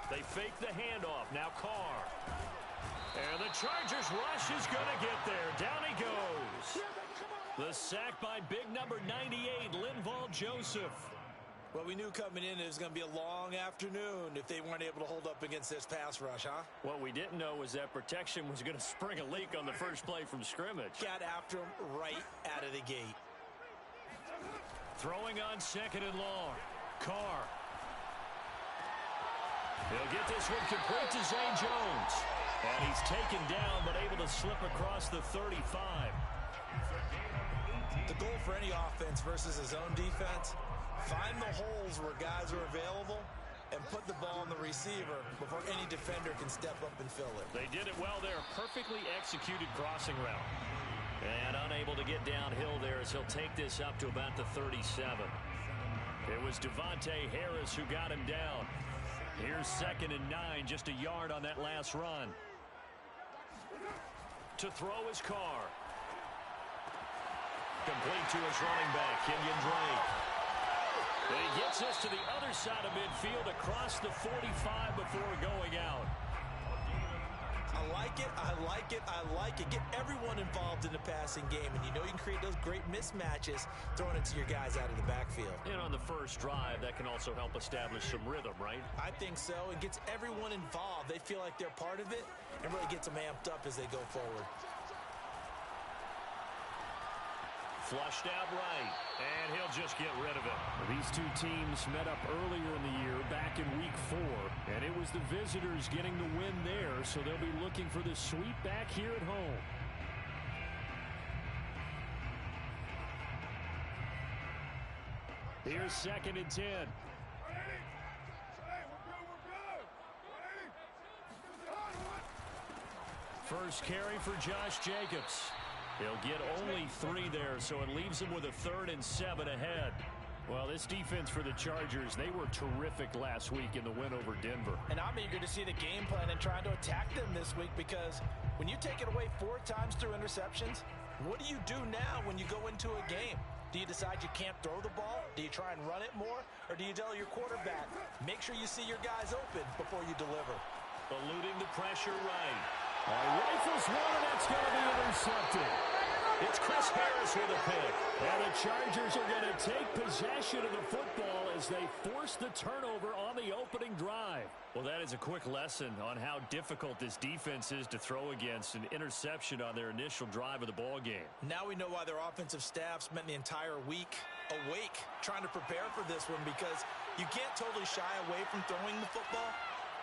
They fake the handoff. Now Carr. And the Chargers rush is going to get there. Down he goes. The sack by big number 98, Linval Joseph. Well, we knew coming in it was going to be a long afternoon if they weren't able to hold up against this pass rush, huh? What we didn't know was that protection was going to spring a leak on the first play from scrimmage. Got after him right out of the gate. Throwing on 2nd and long. Carr. He'll get this one complete to Zay Jones. And he's taken down but able to slip across the 35. The goal for any offense versus his own defense, find the holes where guys are available and put the ball on the receiver before any defender can step up and fill it. They did it well there. Perfectly executed crossing route. And unable to get downhill there as he'll take this up to about the 37. It was Devontae Harris who got him down. Here's 2nd and 9, just a yard on that last run. To throw his Carr. Complete to his running back, Kenyon Drake. And he gets us to the other side of midfield across the 45 before going out. I like it, I like it, I like it. Get everyone involved in the passing game, and you know you can create those great mismatches throwing it to your guys out of the backfield. And on the first drive, that can also help establish some rhythm, right? I think so. It gets everyone involved. They feel like they're part of it and really gets them amped up as they go forward. Flushed out right, and he'll just get rid of it. These two teams met up earlier in the year, back in Week 4, and it was the visitors getting the win there, so they'll be looking for the sweep back here at home. Here's 2nd and 10. First carry for Josh Jacobs. He'll get only 3 there, so it leaves him with a 3rd and 7 ahead. Well, this defense for the Chargers, they were terrific last week in the win over Denver. And I'm eager to see the game plan and trying to attack them this week, because when you take it away 4 times through interceptions, what do you do now when you go into a game? Do you decide you can't throw the ball? Do you try and run it more? Or do you tell your quarterback, make sure you see your guys open before you deliver? Eluding the pressure right. Rifles one, and that's going to be intercepted. It's Chris Harris with a pick. And the Chargers are going to take possession of the football as they force the turnover on the opening drive. Well, that is a quick lesson on how difficult this defense is to throw against. An interception on their initial drive of the ball game. Now we know why their offensive staff spent the entire week awake trying to prepare for this one, because you can't totally shy away from throwing the football.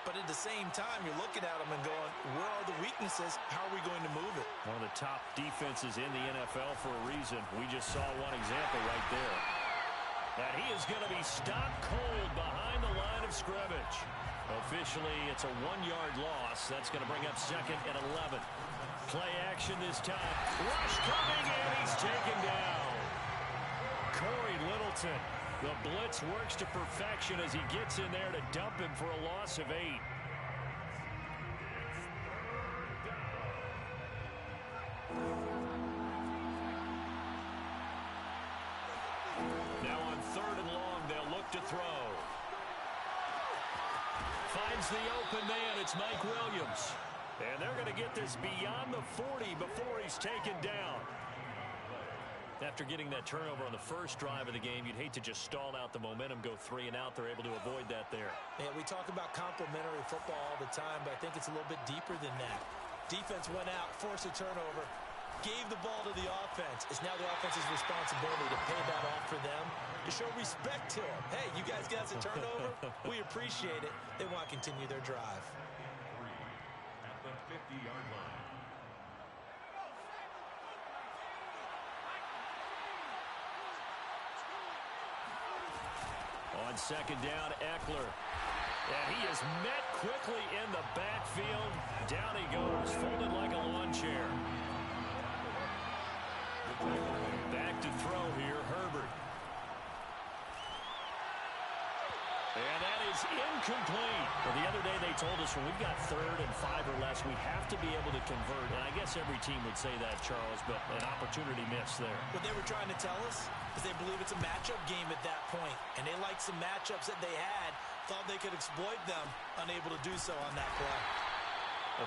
But at the same time, you're looking at them and going, where are the weaknesses? How are we going to move it? One of the top defenses in the NFL for a reason. We just saw one example right there. And he is going to be stopped cold behind the line of scrimmage. Officially, it's a 1-yard loss. That's going to bring up 2nd and 11. Play action this time. Rush coming, and he's taken down. Corey Littleton. The blitz works to perfection as he gets in there to dump him for a loss of 8. Now on 3rd and long, they'll look to throw. Finds the open man. It's Mike Williams. And they're going to get this beyond the 40 before he's taken down. After getting that turnover on the first drive of the game, you'd hate to just stall out the momentum, go 3 and out. They're able to avoid that there. Yeah, we talk about complementary football all the time, but I think it's a little bit deeper than that. Defense went out, forced a turnover, gave the ball to the offense. It's now the offense's responsibility to pay that off for them, to show respect to them. Hey, you guys got a turnover? We appreciate it. They want to continue their drive. 3 at the 50-yard line. On 2nd down, Eckler. And he is met quickly in the backfield. Down he goes, folded like a lawn chair. Back to throw here, Herbert. And that is incomplete. Well, the other day they told us when we've got 3rd and 5 or less, we have to be able to convert. And I guess every team would say that, Charles, but an opportunity missed there. What they were trying to tell us is they believe it's a matchup game at that point. And they liked some matchups that they had Thought they could exploit them, unable to do so on that play.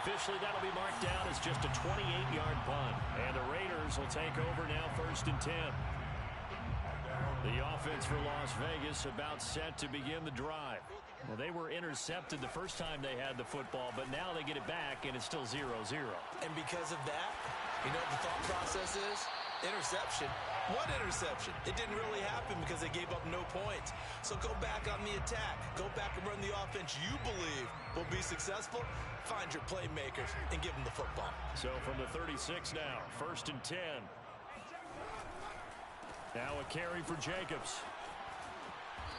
Officially, that'll be marked down as just a 28-yard punt. And the Raiders will take over now, 1st and 10. The offense for Las Vegas about set to begin the drive. Well, they were intercepted the first time they had the football, but now they get it back, and it's still 0-0. And because of that, you know what the thought process is? Interception. What interception? It didn't really happen because they gave up no points. So go back on the attack. Go back and run the offense you believe will be successful. Find your playmakers and give them the football. So from the 36 now, 1st and 10. Now a carry for Jacobs.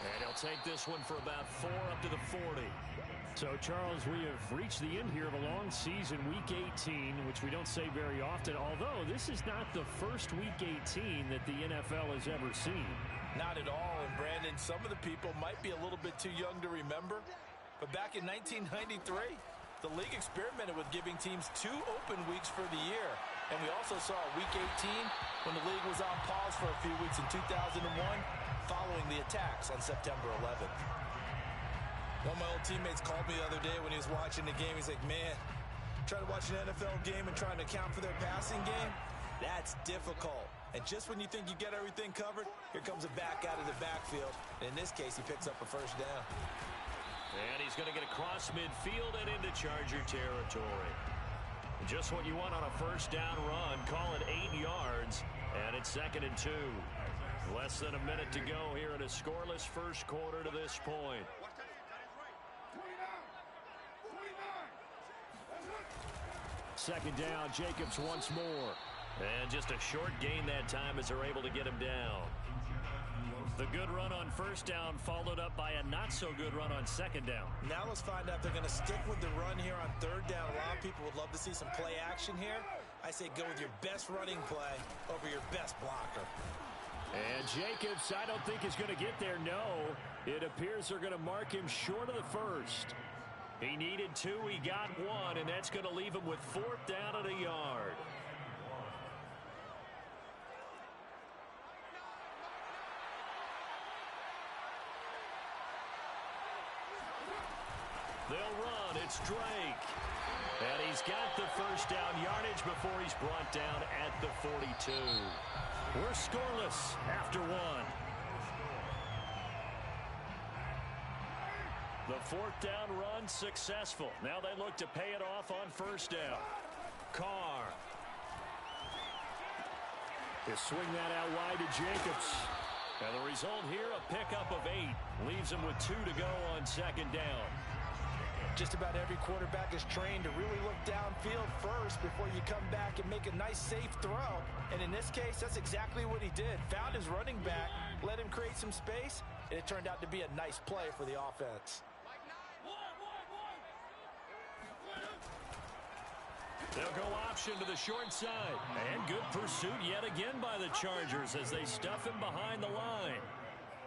And he'll take this one for about 4 up to the 40. So, Charles, we have reached the end here of a long season, Week 18, which we don't say very often, although this is not the first Week 18 that the NFL has ever seen. Not at all, and Brandon, some of the people might be a little bit too young to remember, but back in 1993, the league experimented with giving teams 2 open weeks for the year, and we also saw Week 18 when the league was on pause for a few weeks in 2001 following the attacks on September 11th. One of my old teammates called me the other day when he was watching the game. He's like, man, trying to watch an NFL game and trying to account for their passing game, that's difficult. And just when you think you get everything covered, here comes a back out of the backfield. And in this case, he picks up a 1st down. And he's going to get across midfield and into Charger territory. Just what you want on a 1st down run. Call it 8 yards, and it's 2nd and 2. Less than a minute to go here in a scoreless first quarter to this point. Second down, Jacobs once more. And just a short gain that time as they're able to get him down. The good run on 1st down followed up by a not-so-good run on 2nd down. Now let's find out if they're going to stick with the run here on 3rd down. A lot of people would love to see some play action here. I say go with your best running play over your best blocker. And Jacobs, I don't think is going to get there. No, it appears they're going to mark him short of the 1st. He needed 2, he got 1, and that's going to leave him with 4th down at a yard. They'll run, it's Drake. And he's got the 1st down yardage before he's brought down at the 42. We're scoreless after 1. The 4th down run successful. Now they look to pay it off on 1st down. Carr. He'll swing that out wide to Jacobs. And the result here, a pickup of 8. Leaves him with 2 to go on 2nd down. Just about every quarterback is trained to really look downfield first before you come back and make a nice, safe throw. And in this case, that's exactly what he did. Found his running back, let him create some space, and it turned out to be a nice play for the offense. They'll go option to the short side. And good pursuit yet again by the Chargers as they stuff him behind the line.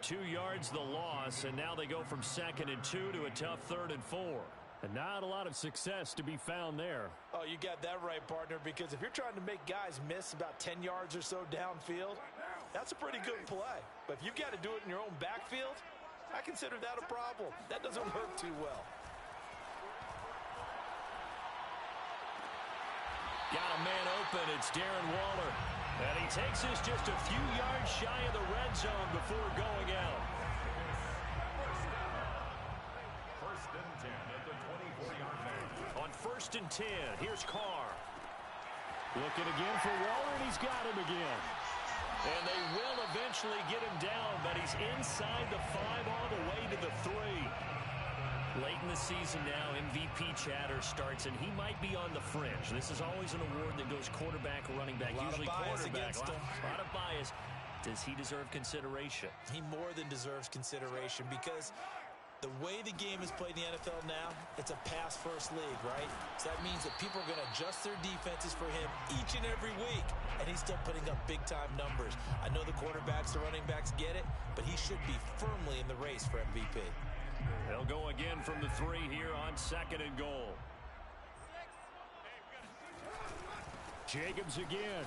2 yards the loss, and now they go from 2nd and 2 to a tough 3rd and 4. And not a lot of success to be found there. Oh, you got that right, partner, because if you're trying to make guys miss about 10 yards or so downfield, that's a pretty good play. But if you've got to do it in your own backfield, I consider that a problem. That doesn't work too well. Got a man open. It's Darren Waller. And he takes us just a few yards shy of the red zone before going out. 1st and 10 at the 24-yard line. On 1st and 10, here's Carr. Looking again for Waller, and he's got him again. And they will eventually get him down, but he's inside the 5 all the way to the 3. Late in the season now, MVP chatter starts, and he might be on the fringe. This is always an award that goes quarterback, running back, usually quarterback. A lot of bias. Does he deserve consideration? He more than deserves consideration because the way the game is played in the NFL now, it's a pass-first league, right? So that means that people are going to adjust their defenses for him each and every week, and he's still putting up big-time numbers. I know the quarterbacks, the running backs get it, but he should be firmly in the race for MVP. They'll go again from the 3 here on 2nd and goal. Jacobs again.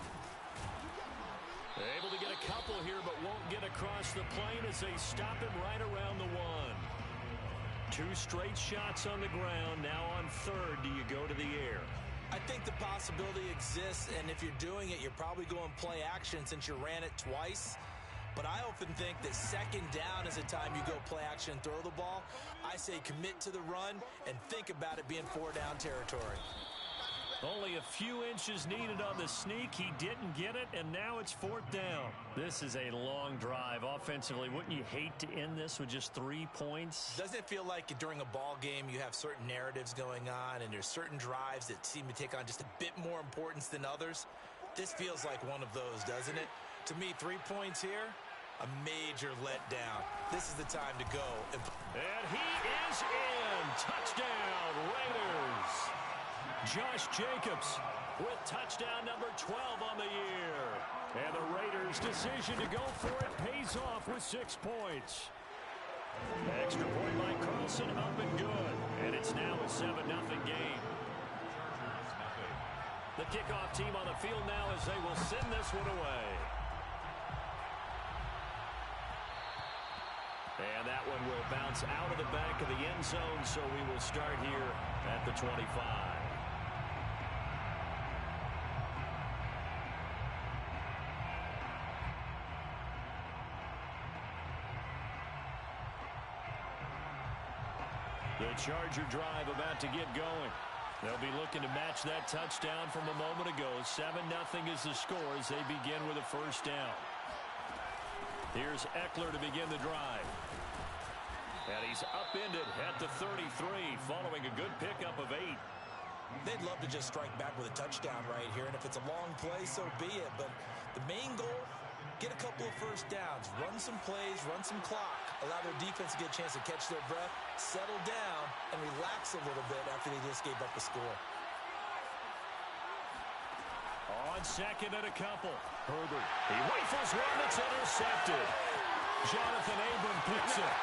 Able to get a couple here, but won't get across the plane as they stop him right around the 1. 2 straight shots on the ground. Now on third, do you go to the air? I think the possibility exists, and if you're doing it, you're probably going play action since you ran it twice. But I often think that second down is the time you go play action and throw the ball. I say commit to the run and think about it being 4-down territory. Only a few inches needed on the sneak. He didn't get it, and now it's 4th down. This is a long drive. Offensively, wouldn't you hate to end this with just 3 points? Doesn't it feel like during a ball game you have certain narratives going on, and there's certain drives that seem to take on just a bit more importance than others? This feels like one of those, doesn't it? To me, 3 points here, a major letdown. This is the time to go. And he is in. Touchdown, Raiders. Josh Jacobs with touchdown number 12 on the year. And the Raiders' decision to go for it pays off with 6 points. Extra point by Carlson, up and good. And it's now a 7-0 game. The kickoff team on the field now as they will send this one away. And that one will bounce out of the back of the end zone, so we will start here at the 25. The Charger drive about to get going. They'll be looking to match that touchdown from a moment ago. 7-0 is the score as they begin with a 1st down. Here's Eckler to begin the drive. And he's upended at the 33 following a good pickup of 8. They'd love to just strike back with a touchdown right here, and if it's a long play, so be it. But the main goal, get a couple of 1st downs, run some plays, run some clock, allow their defense to get a chance to catch their breath, settle down, and relax a little bit after they just gave up the score. On second and a couple, Herbert. He rifles one that's intercepted. Jonathan Abram picks it.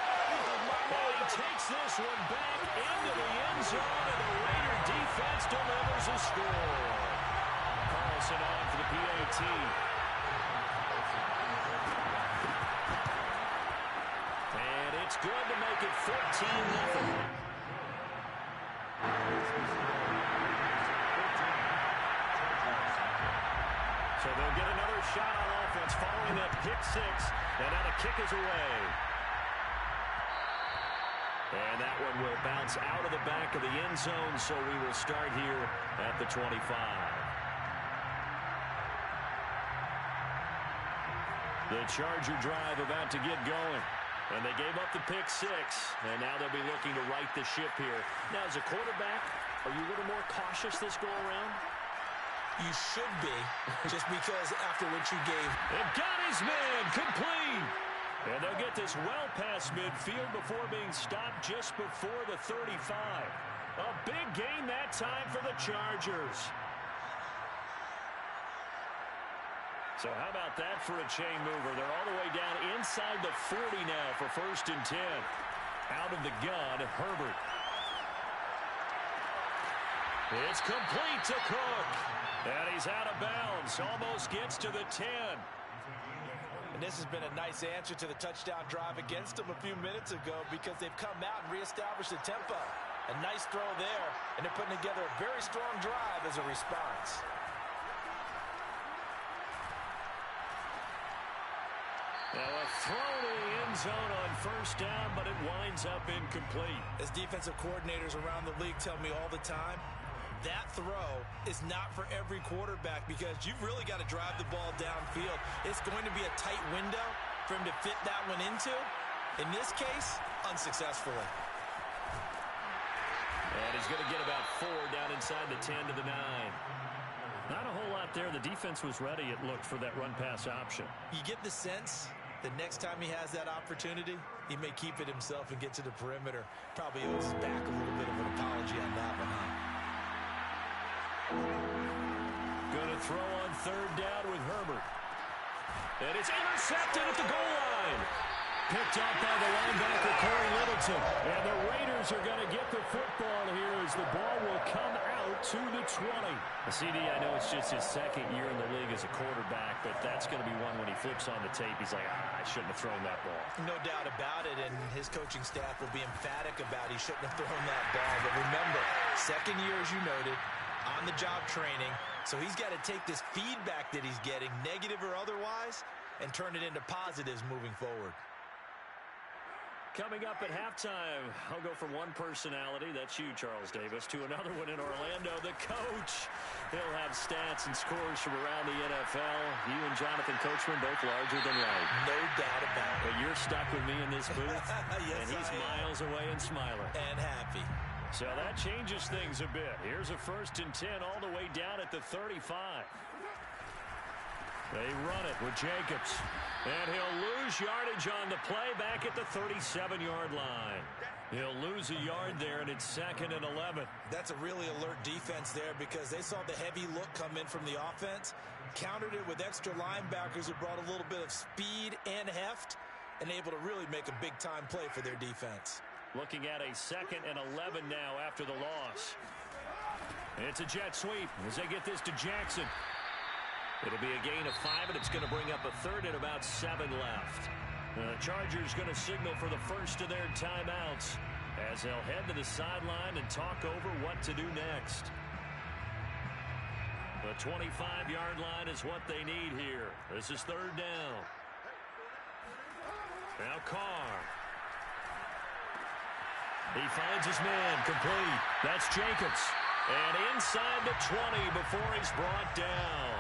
And he takes this one back into the end zone, and the Raider defense delivers a score. Carlson on for the PAT. And it's good to make it 14-0. So they'll get another shot on offense following that pick 6. And now the kick is away. And that one will bounce out of the back of the end zone, so we will start here at the 25. The Charger drive about to get going. And they gave up the pick 6, and now they'll be looking to right the ship here. Now, as a quarterback, are you a little more cautious this go-around? You should be, just because after what you gave. And got his man complete. And they'll get this well past midfield before being stopped just before the 35. A big gain that time for the Chargers. So how about that for a chain mover? They're all the way down inside the 40 now for 1st and 10. Out of the gun, Herbert. It's complete to Cook. And he's out of bounds. Almost gets to the 10. And this has been a nice answer to the touchdown drive against them a few minutes ago because they've come out and reestablished the tempo. A nice throw there, and they're putting together a very strong drive as a response. Now a throw to the end zone on 1st down, but it winds up incomplete. As defensive coordinators around the league tell me all the time, that throw is not for every quarterback because you've really got to drive the ball downfield. It's going to be a tight window for him to fit that one into. In this case, unsuccessfully. And he's going to get about 4 down inside the 10 to the 9. Not a whole lot there. The defense was ready, it looked, for that run-pass option. You get the sense that next time he has that opportunity, he may keep it himself and get to the perimeter. Probably owes back a little bit of an apology on that one, huh? Going to throw on 3rd down with Herbert. And it's intercepted at the goal line. Picked up by the linebacker, Corey Littleton. And the Raiders Chargers are going to get the football here as the ball will come out to the 20. CD, I know it's just his second year in the league as a quarterback, but that's going to be one when he flips on the tape, he's like, I shouldn't have thrown that ball. No doubt about it, and his coaching staff will be emphatic about he shouldn't have thrown that ball. But remember, second year, as you noted, on-the-job training, so he's got to take this feedback that he's getting, negative or otherwise, and turn it into positives moving forward. Coming up at halftime, I'll go from one personality, that's you, Charles Davis, to another one in Orlando, the coach. He'll have stats and scores from around the NFL. You and Jonathan Coachman both larger than life. No doubt about it. But you're stuck with me in this booth, yes, and he's miles away and smiling. And happy. So that changes things a bit. Here's a 1st and 10 all the way down at the 35. They run it with Jacobs. And he'll lose yardage on the play back at the 37-yard line. He'll lose a yard there, and it's 2nd and 11. That's a really alert defense there because they saw the heavy look come in from the offense, countered it with extra linebackers who brought a little bit of speed and heft, and able to really make a big-time play for their defense. Looking at a 2nd and 11 now after the loss. It's a jet sweep as they get this to Jackson. It'll be a gain of 5, and it's going to bring up a 3rd and about 7 left. The Chargers going to signal for the first of their timeouts as they'll head to the sideline and talk over what to do next. The 25-yard line is what they need here. This is 3rd down. Now Carr. He finds his man complete. That's Jacobs. And inside the 20 before he's brought down.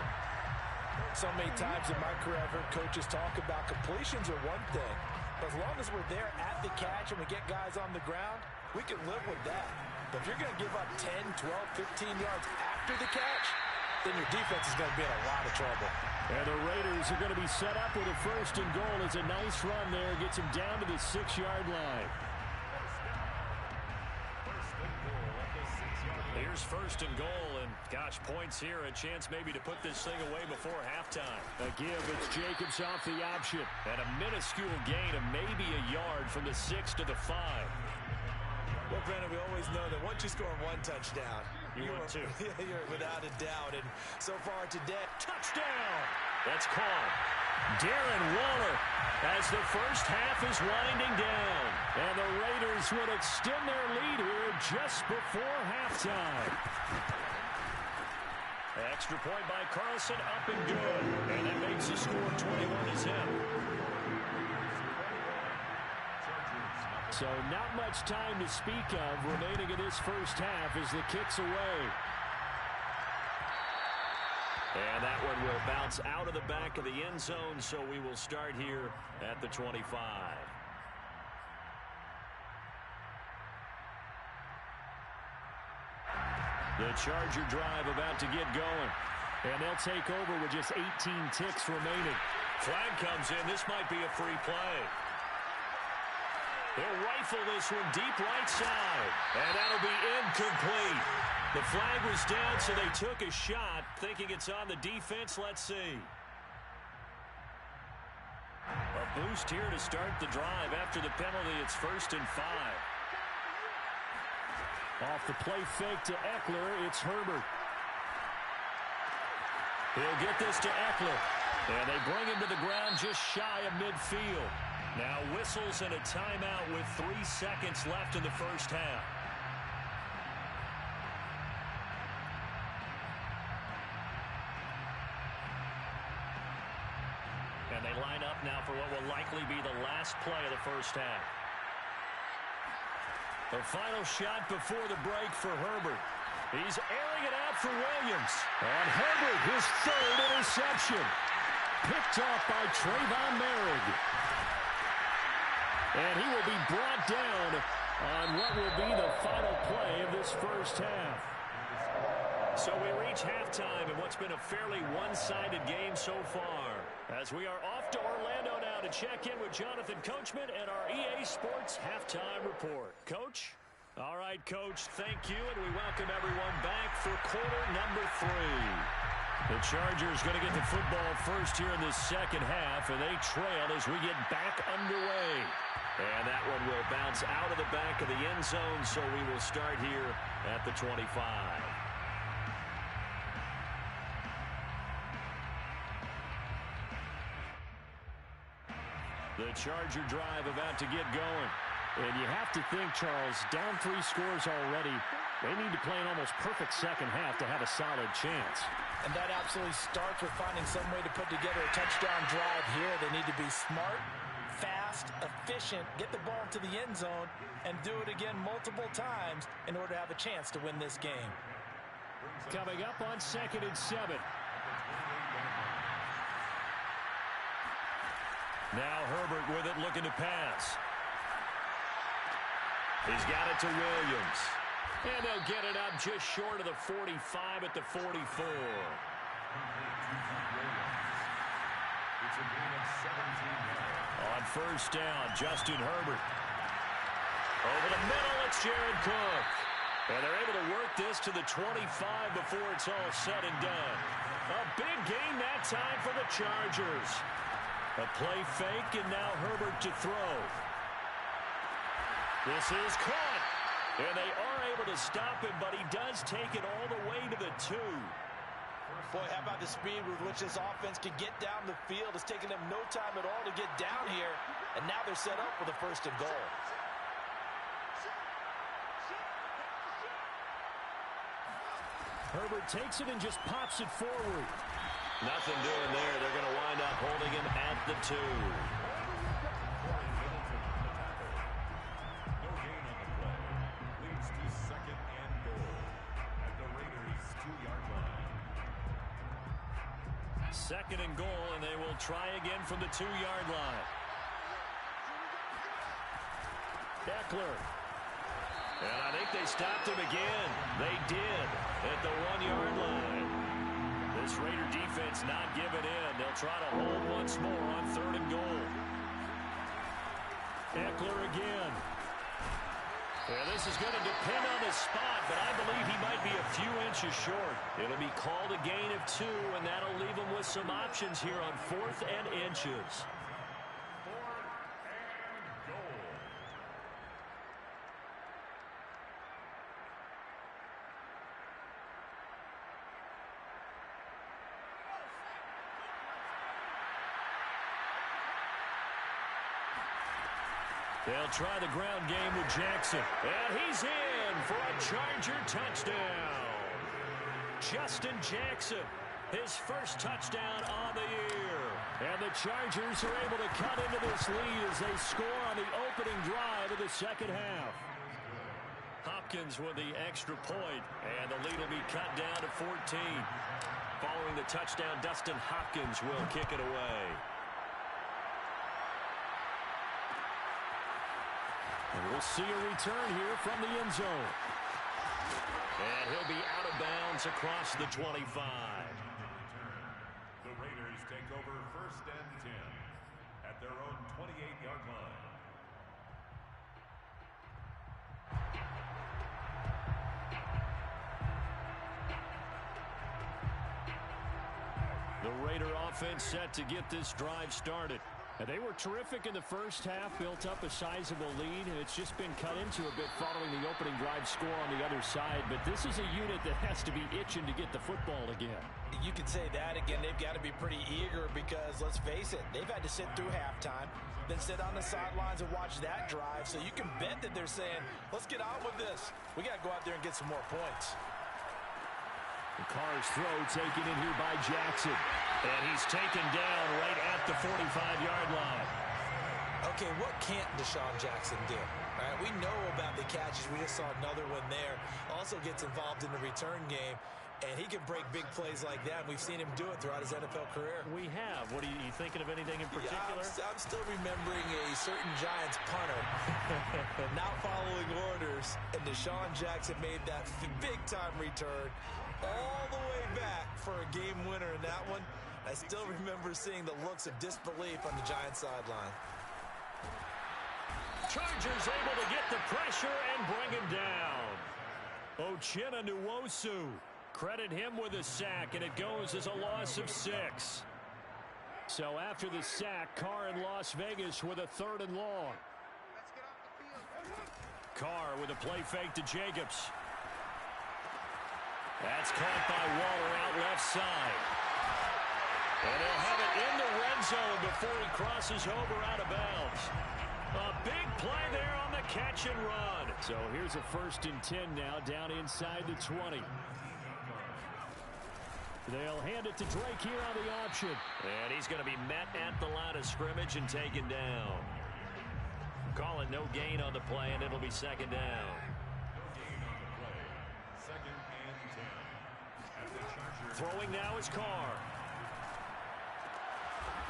So many times in my career I've heard coaches talk about completions are one thing. But as long as we're there at the catch and we get guys on the ground, we can live with that. But if you're going to give up 10, 12, 15 yards after the catch, then your defense is going to be in a lot of trouble. And the Raiders are going to be set up with a 1st and goal. It's a nice run there. Gets him down to the 6-yard line. Here's 1st and goal, and gosh, points here, a chance maybe to put this thing away before halftime. A give, it's Jacobs off the option, and a minuscule gain of maybe a yard from the 6 to the 5. Well, Brandon, we always know that once you score 1 touchdown, you want 2. You're without a doubt, and so far today, touchdown! That's caught. Darren Waller as the first half is winding down. And the Raiders would extend their lead here just before halftime. Extra point by Carlson, up and good. And that makes the score 21-0. So not much time to speak of remaining in this first half as the kick's away. And that one will bounce out of the back of the end zone, so we will start here at the 25. The Charger drive about to get going. And they'll take over with just 18 ticks remaining. Flag comes in. This might be a free play. They'll rifle this one deep right side. And that'll be incomplete. The flag was down, so they took a shot, thinking it's on the defense. Let's see. A boost here to start the drive. After the penalty, it's 1st and 5. Off the play fake to Eckler, it's Herbert. He'll get this to Eckler. And they bring him to the ground just shy of midfield. Now whistles and a timeout with 3 seconds left in the first half. And they line up now for what will likely be the last play of the first half. The final shot before the break for Herbert. He's airing it out for Williams. And Herbert, his 3rd interception. Picked off by Trayvon Merrick. And he will be brought down on what will be the final play of this first half. So we reach halftime in what's been a fairly one-sided game so far. As we are off to Orlando now to check in with Jonathan Coachman and our EA Sports Halftime Report. Coach? All right, Coach, thank you, and we welcome everyone back for quarter number 3. The Chargers going to get the football first here in this second half, and they trail as we get back underway. And that one will bounce out of the back of the end zone, so we will start here at the 25. The Charger drive about to get going. And you have to think, Charles, down 3 scores already. They need to play an almost perfect second half to have a solid chance. And that absolutely starts with finding some way to put together a touchdown drive here. They need to be smart, fast, efficient, get the ball into the end zone, and do it again multiple times in order to have a chance to win this game. Coming up on 2nd and 7. Now Herbert with it, looking to pass. He's got it to Williams. And they'll get it up just short of the 45 at the 44. On first down, Justin Herbert. Over the middle, it's Jared Cook. And they're able to work this to the 25 before it's all said and done. A big gain that time for the Chargers. A play fake, and now Herbert to throw. This is caught. And they are able to stop him, but he does take it all the way to the 2. Boy, how about the speed with which this offense can get down the field? It's taken them no time at all to get down here, and now they're set up for the 1st and goal. Herbert takes it and just pops it forward. Nothing doing there. They're going to wind up holding him at the 2. Second and goal, and they will try again from the 2-yard line. Eckler. And I think they stopped him again. They did at the 1-yard line. This Raider defense not giving in. They'll try to hold once more on 3rd and goal. Eckler again. Yeah, this is going to depend on the spot, but I believe he might be a few inches short. It'll be called a gain of 2, and that'll leave him with some options here on 4th and inches. They'll try the ground game with Jackson. And he's in for a Charger touchdown. Justin Jackson, his first touchdown on the year. And the Chargers are able to cut into this lead as they score on the opening drive of the second half. Hopkins with the extra point, and the lead will be cut down to 14. Following the touchdown, Dustin Hopkins will kick it away. And we'll see a return here from the end zone. And he'll be out of bounds across the 25. The Raiders take over 1st and 10 at their own 28-yard line. The Raider offense set to get this drive started. And they were terrific in the first half, built up a sizable lead, and it's just been cut into a bit following the opening drive score on the other side. But this is a unit that has to be itching to get the football again. You could say that again. They've got to be pretty eager because, let's face it, they've had to sit through halftime, then sit on the sidelines and watch that drive. So you can bet that they're saying, let's get on with this. We got to go out there and get some more points. The Carr's throw taken in here by Jackson. And he's taken down right at the 45-yard line. Okay, what can't Deshaun Jackson do? All right, we know about the catches. We just saw another one there. Also gets involved in the return game, and he can break big plays like that. We've seen him do it throughout his NFL career. We have. What are you thinking of anything in particular? Yeah, I'm still remembering a certain Giants punter not following orders, and Deshaun Jackson made that big-time return all the way back for a game winner in that one. I still remember seeing the looks of disbelief on the Giants sideline. Chargers able to get the pressure and bring him down. Uchenna Nwosu Credit him with a sack, and it goes as a loss of 6. So after the sack, Carr in Las Vegas with a 3rd and long. Carr with a play fake to Jacobs. That's caught by Waller out left side. And he'll have it in the red zone before he crosses over out of bounds. A big play there on the catch and run. So here's a 1st and 10 now down inside the 20. They'll hand it to Drake here on the option. And he's going to be met at the line of scrimmage and taken down. Call it no gain on the play, and it'll be 2nd down. Throwing now is Carr.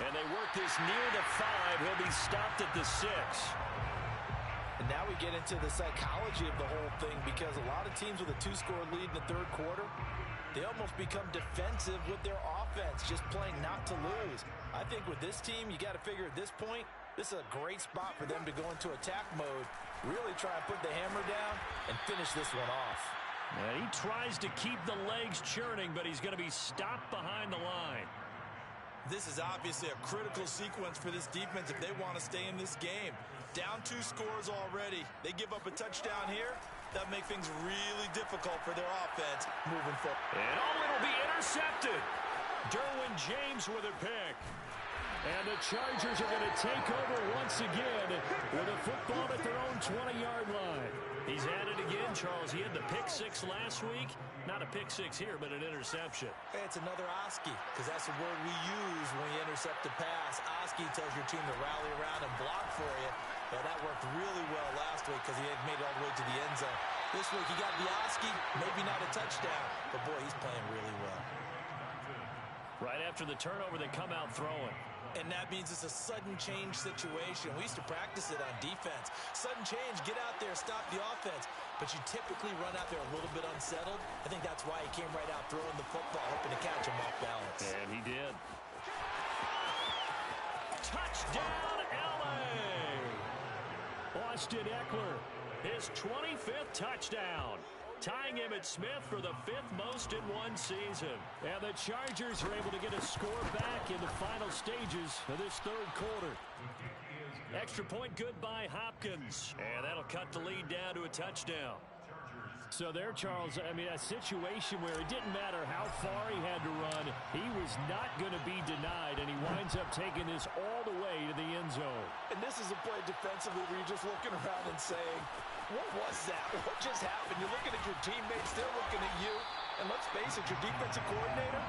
And they work this near the 5. He'll be stopped at the 6. And now we get into the psychology of the whole thing, because a lot of teams with a 2-score lead in the 3rd quarter, they almost become defensive with their offense, just playing not to lose. I think with this team, you got to figure at this point, this is a great spot for them to go into attack mode, really try and put the hammer down and finish this one off. And he tries to keep the legs churning, but he's going to be stopped behind the line. This is obviously a critical sequence for this defense if they want to stay in this game. Down 2 scores already. They give up a touchdown here. That make things really difficult for their offense moving forward. And it'll be intercepted. Derwin James with a pick. And the Chargers are going to take over once again with a football at their own 20-yard line. He's at it again, Charles. He had the pick 6 last week. Not a pick 6 here, but an interception. Hey, it's another Oski, because that's the word we use when you intercept a pass. Oski tells your team to rally around and block for you. But that worked really well last week because he had made it all the way to the end zone. This week he got the Oski, maybe not a touchdown, but boy, he's playing really well. Right after the turnover, they come out throwing. And that means it's a sudden change situation. We used to practice it on defense. Sudden change, get out there, stop the offense. But you typically run out there a little bit unsettled. I think that's why he came right out throwing the football, hoping to catch him off balance. And he did. Touchdown, L.A. Austin Eckler, his 25th touchdown. Tying Emmitt Smith for the 5th most in one season. And the Chargers are able to get a score back in the final stages of this 3rd quarter. Extra point good by Hopkins. And that'll cut the lead down to a touchdown. So there, Charles, I mean, a situation where it didn't matter how far he had to run. He was not going to be denied, and he winds up taking this all the way to the end zone. And this is a play defensively where you're just looking around and saying, what was that? What just happened? You're looking at your teammates, they're looking at you. And let's face it, your defensive coordinator,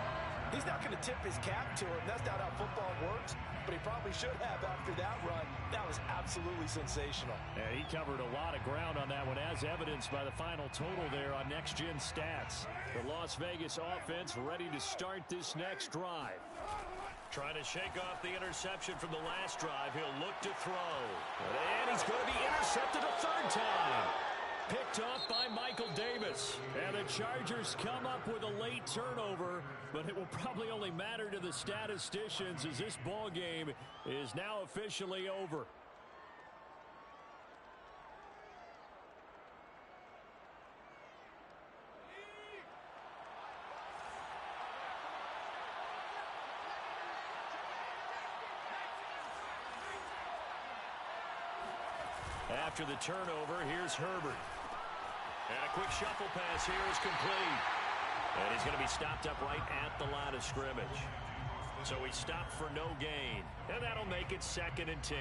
he's not going to tip his cap to him. That's not how football works. But he probably should have after that run. That was absolutely sensational. Yeah, he covered a lot of ground on that one, as evidenced by the final total there on Next Gen Stats. The Las Vegas offense ready to start this next drive. Trying to shake off the interception from the last drive. He'll look to throw. And he's going to be intercepted a 3rd time. Picked off by Michael Davis. And the Chargers come up with a late turnover, but it will probably only matter to the statisticians as this ball game is now officially over. After the turnover, here's Herbert. And a quick shuffle pass here is complete. And he's going to be stopped up right at the line of scrimmage. So he stopped for no gain. And that'll make it 2nd and 10.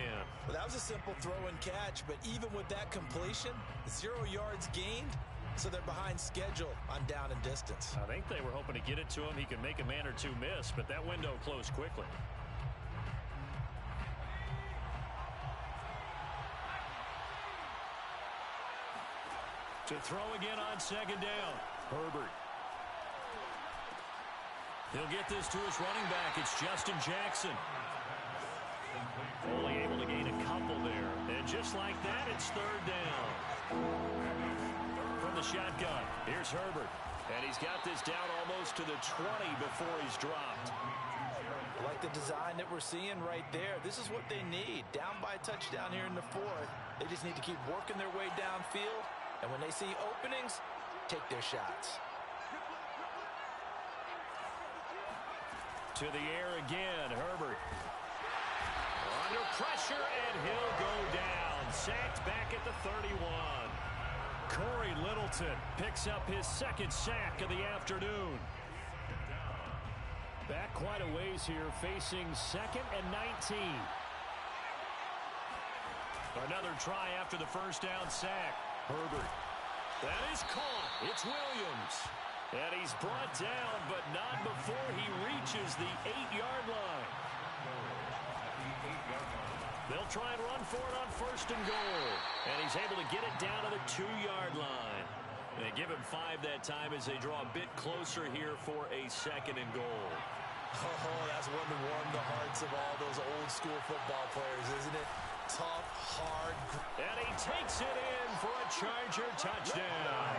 Well, that was a simple throw and catch, but even with that completion, 0 yards gained, so they're behind schedule on down and distance. I think they were hoping to get it to him. He could make a man or two miss, but that window closed quickly. To throw again on 2nd down. Herbert. He'll get this to his running back. It's Justin Jackson. Only able to gain a couple there. And just like that, it's 3rd down. From the shotgun, here's Herbert. And he's got this down almost to the 20 before he's dropped. I like the design that we're seeing right there. This is what they need. Down by a touchdown here in the 4th. They just need to keep working their way downfield. And when they see openings, take their shots. To the air again, Herbert. Under pressure, and he'll go down. Sacked back at the 31. Corey Littleton picks up his second sack of the afternoon. Back quite a ways here, facing 2nd and 19. Another try after the first down sack. Herbert. That is caught. It's Williams. And he's brought down, but not before he reaches the 8-yard line. They'll try and run for it on 1st and goal. And he's able to get it down to the 2-yard line. They give him 5 that time as they draw a bit closer here for a 2nd and goal. Oh, that's one to warm the hearts of all those old school football players, isn't it? Tough, hard. And he takes it in for a Charger touchdown.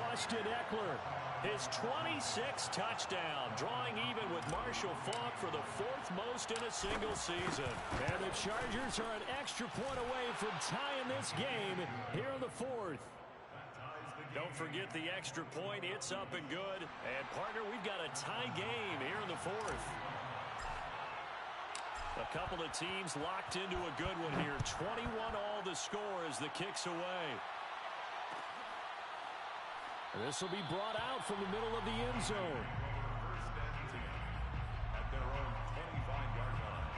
Austin Eckler, his 26th touchdown, drawing even with Marshall Faulk for the 4th most in a single season. And the Chargers are an extra point away from tying this game here in the 4th. Don't forget the extra point. It's up and good. And, partner, we've got a tie game here in the 4th. A couple of teams locked into a good one here. 21 all the score as the kick's away. This will be brought out from the middle of the end zone. First and 10 at their own 25-yard line.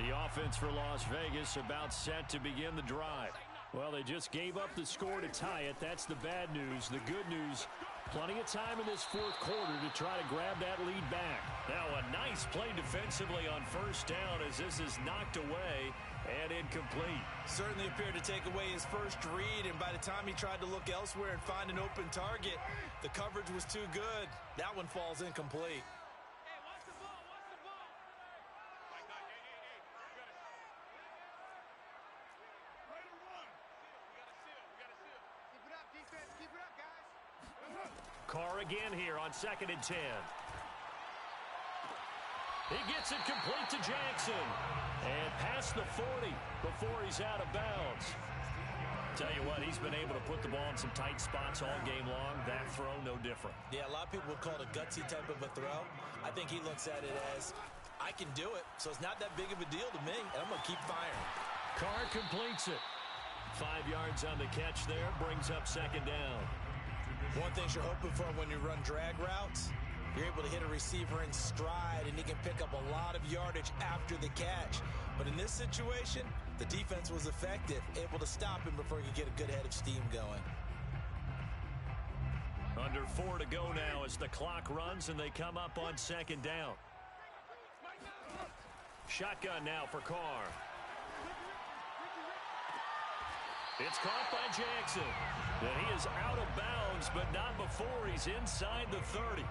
The offense for Las Vegas about set to begin the drive. Well, they just gave up the score to tie it. That's the bad news. The good news, plenty of time in this 4th quarter to try to grab that lead back. Now a nice play defensively on 1st down as this is knocked away and incomplete. Certainly appeared to take away his first read, and by the time he tried to look elsewhere and find an open target, the coverage was too good. That one falls incomplete. Carr again here on 2nd and 10. He gets it complete to Jackson. And past the 40 before he's out of bounds. Tell you what, he's been able to put the ball in some tight spots all game long. That throw, no different. Yeah, a lot of people would call it a gutsy type of a throw. I think he looks at it as, I can do it, so it's not that big of a deal to me, and I'm going to keep firing. Carr completes it. 5 yards on the catch there, brings up 2nd down. One thing you're hoping for when you run drag routes, you're able to hit a receiver in stride, and he can pick up a lot of yardage after the catch. But in this situation, the defense was effective, able to stop him before he could get a good head of steam going. Under 4 to go now as the clock runs and they come up on 2nd down. Shotgun now for Carr. It's caught by Jackson. And he is out of bounds, but not before he's inside the 30.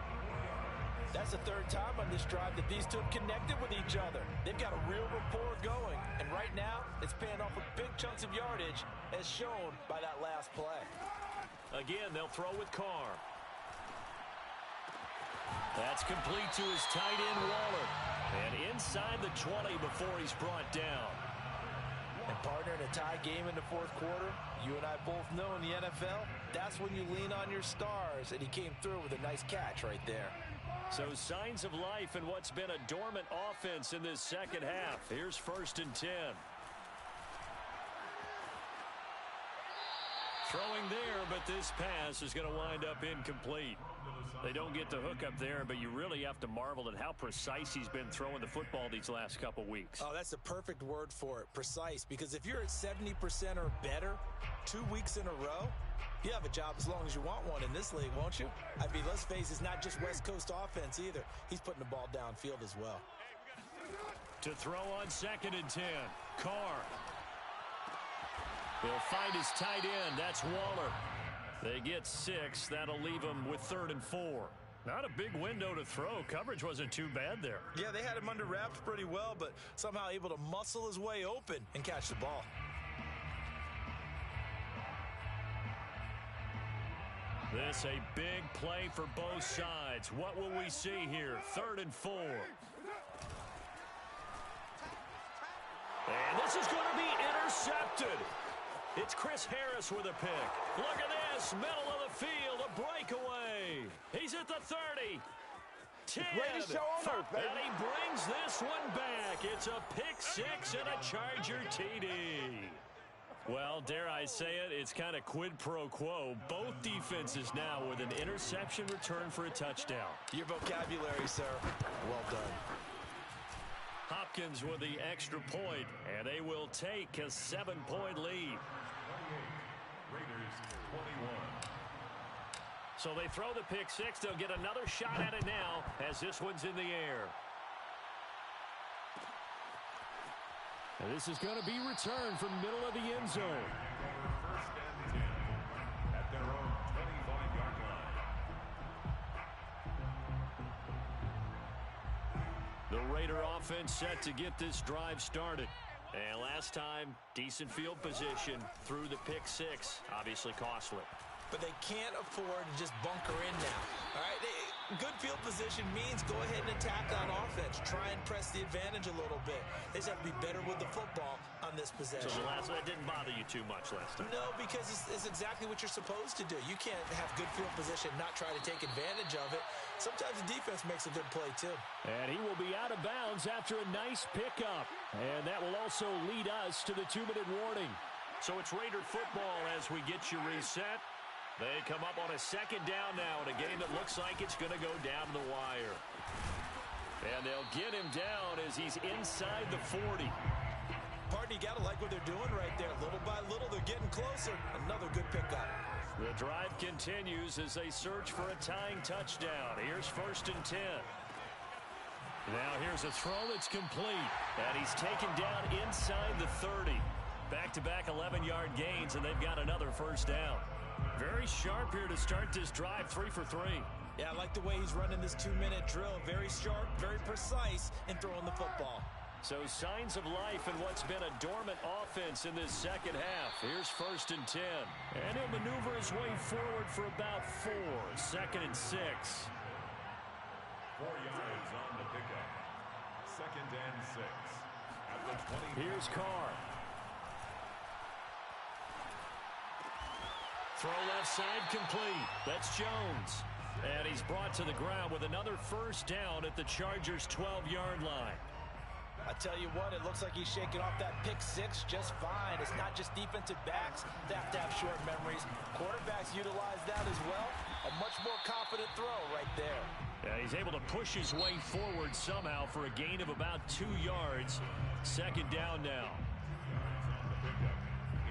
That's the 3rd time on this drive that these two have connected with each other. They've got a real rapport going. And right now, it's paying off with big chunks of yardage, as shown by that last play. Again, they'll throw with Carr. That's complete to his tight end, Waller. And inside the 20 before he's brought down. And partner, in a tie game in the 4th quarter, you and I both know in the NFL, that's when you lean on your stars, and he came through with a nice catch right there. So signs of life in what's been a dormant offense in this 2nd half. Here's 1st and 10. Throwing there, but this pass is going to wind up incomplete. They don't get the hook up there, but you really have to marvel at how precise he's been throwing the football these last couple weeks. Oh, that's the perfect word for it, precise, because if you're at 70% or better 2 weeks in a row, you have a job as long as you want one in this league, won't you? I mean, let's face it, it's not just West Coast offense either. He's putting the ball downfield as well. To throw on 2nd and 10, Carr. He'll find his tight end. That's Waller. They get 6. That'll leave him with 3rd and 4. Not a big window to throw. Coverage wasn't too bad there. Yeah, they had him under wraps pretty well, but somehow able to muscle his way open and catch the ball. This a big play for both sides. What will we see here? 3rd and 4. And this is going to be intercepted. It's Chris Harris with a pick. Look at this, middle of the field, a breakaway. He's at the 30. 10. Ready to show on earth, baby. And he brings this one back. It's a pick six and a Charger TD. Well, dare I say it, it's kind of quid pro quo. Both defenses now with an interception return for a touchdown. Your vocabulary, sir. Well done. Hopkins with the extra point, and they will take a 7-point lead. 28, Raiders 21. So they throw the pick six. They'll get another shot at it now as this one's in the air. And this is going to be returned from middle of the end zone. First and 10 at their own 25-yard line. The Raider offense set to get this drive started. And last time, decent field position through the pick six. Obviously costly. But they can't afford to just bunker in now. All right, good field position means go ahead and attack on offense. Try and press the advantage a little bit. They just have to be better with the football on this possession. So that didn't bother you too much last time? No, because it's exactly what you're supposed to do. You can't have good field position, not try to take advantage of it. Sometimes the defense makes a good play, too. And he will be out of bounds after a nice pickup. And that will also lead us to the 2-minute warning. So it's Raider football as we get you reset. They come up on a second down now in a game that looks like it's going to go down the wire. And they'll get him down as he's inside the 40. Pardon, you got to like what they're doing right there. Little by little, they're getting closer. Another good pickup. The drive continues as they search for a tying touchdown. Here's first and 10. Now here's a throw that's complete. And he's taken down inside the 30. Back-to-back 11-yard gains, and they've got another first down. Very sharp here to start this drive, 3 for 3. Yeah, I like the way he's running this 2-minute drill. Very sharp, very precise in throwing the football. So signs of life in what's been a dormant offense in this second half. Here's first and 10. And he'll maneuver his way forward for about 4. Second and 6. 4 yards on the pickup. Second and 6 at the 20. Here's Carr. Throw left side complete. That's Jones. And he's brought to the ground with another first down at the Chargers' 12-yard line. I tell you what, it looks like he's shaking off that pick six just fine. It's not just defensive backs that have to have short memories. Quarterbacks utilize that as well. A much more confident throw right there. Yeah, he's able to push his way forward somehow for a gain of about 2 yards. Second down now. On the pickup.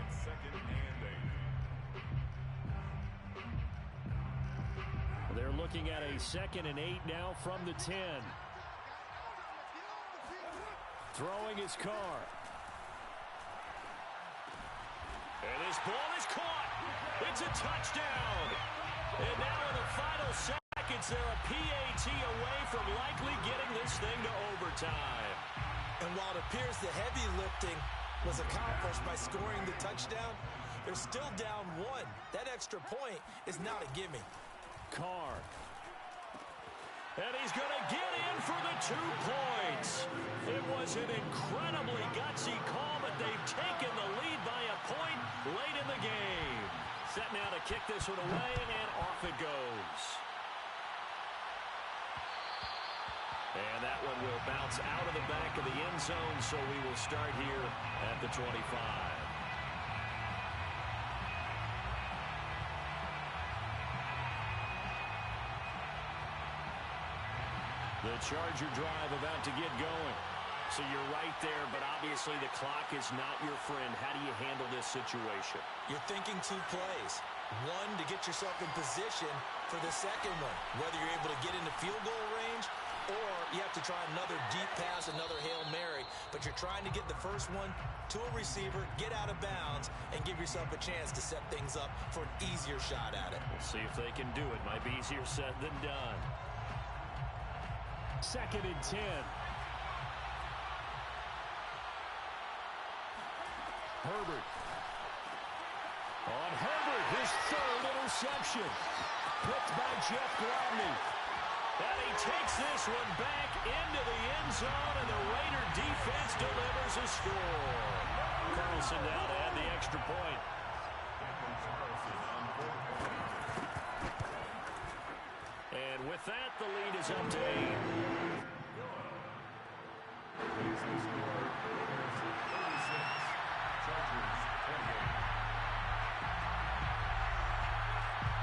It's second and 8. They're looking at a second and 8 now from the 10. Throwing his Carr. And his ball is caught. It's a touchdown. And now in the final seconds, they're a PAT away from likely getting this thing to overtime. And while it appears the heavy lifting was accomplished by scoring the touchdown, they're still down 1. That extra point is not a gimme. Carr. And he's going to get in for the 2 points. It was an incredibly gutsy call, but they've taken the lead by a point late in the game. Set now to kick this one away, and off it goes. And that one will bounce out of the back of the end zone, so we will start here at the 25. The Charger drive about to get going. So you're right there, but obviously the clock is not your friend. How do you handle this situation? You're thinking 2 plays. 1 to get yourself in position for the second one, whether you're able to get into field goal range or you have to try another deep pass, another Hail Mary. But you're trying to get the first one to a receiver, get out of bounds, and give yourself a chance to set things up for an easier shot at it. We'll see if they can do it. Might be easier said than done. Second and 10. Herbert. On Herbert, his 3rd interception. Picked by Jeff Gladney. And he takes this one back into the end zone, and the Raider defense delivers a score. Carlson now to add the extra point. And with that, the lead is up to 8.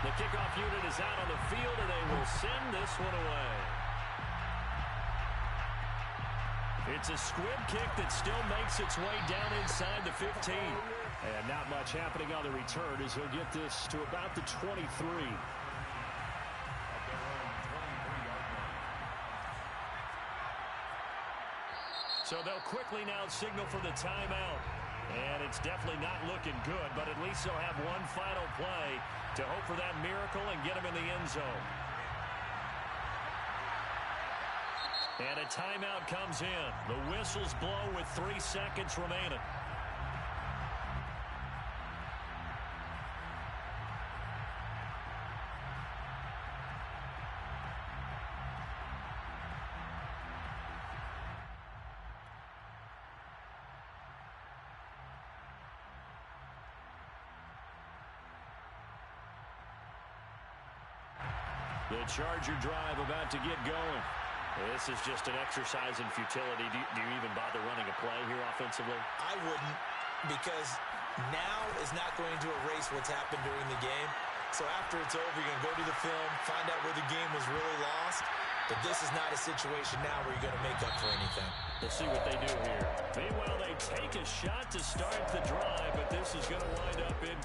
The kickoff unit is out on the field, and they will send this one away. It's a squib kick that still makes its way down inside the 15. And not much happening on the return as he'll get this to about the 23. So they'll quickly now signal for the timeout. And it's definitely not looking good, but at least they'll have one final play to hope for that miracle and get him in the end zone. And a timeout comes in. The whistles blow with 3 seconds remaining. The Charger drive about to get going. This is just an exercise in futility. Do you even bother running a play here offensively? I wouldn't, because now is not going to erase what's happened during the game. So after it's over, you're going to go to the film, find out where the game was really lost. But this is not a situation now where you're going to make up for anything. We'll see what they do here. Meanwhile, they take a shot to start the drive, but this is going to wind up in